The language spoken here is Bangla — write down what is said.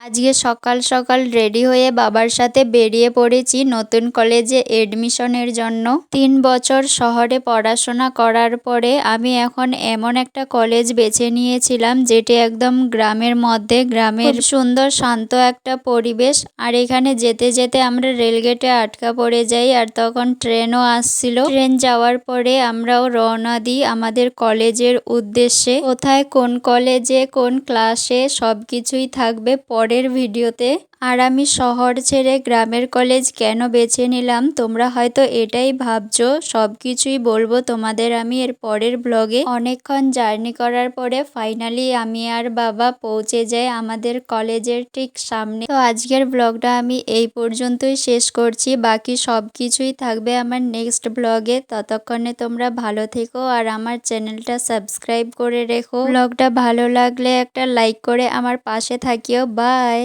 আজকে সকাল সকাল রেডি হয়ে বাবার সাথে বেরিয়ে পড়েছি নতুন কলেজে এডমিশনের জন্য। 3 বছর শহরে পড়াশোনা করার পরে আমি এখন এমন একটা কলেজ বেছে নিয়েছিলাম যেটি একদম গ্রামের মধ্যে, গ্রামের সুন্দর শান্ত একটা পরিবেশ। আর এখানে যেতে যেতে আমরা রেলগেটে আটকা পড়ে যাই, আর তখন ট্রেনও আসছিল। ট্রেন যাওয়ার পরে আমরাও রওনা দিই আমাদের কলেজের উদ্দেশ্যে। কোথায়, কোন কলেজে, কোন ক্লাসে সবকিছুই থাকবে পরের ভিডিওতে। আর আমি শহর ছেড়ে গ্রামের কলেজ কেন বেছে নিলাম তোমরা হয়তো এটাই ভাবছো, সবকিছুই বলবো তোমাদের আমি এর পরের ব্লগে। অনেকক্ষণ জার্নি করার পরে ফাইনালি আমি আর বাবা পৌঁছে যাই আমাদের কলেজের ঠিক সামনে। তো আজকের ব্লগটা আমি এই পর্যন্তই শেষ করছি, বাকি সবকিছুই থাকবে আমার নেক্সট ব্লগে। ততক্ষণে তোমরা ভালো থেকো আর আমার চ্যানেলটা সাবস্ক্রাইব করে রেখো। ব্লগটা ভালো লাগলে একটা লাইক করে আমার পাশে থাকিও। বাই।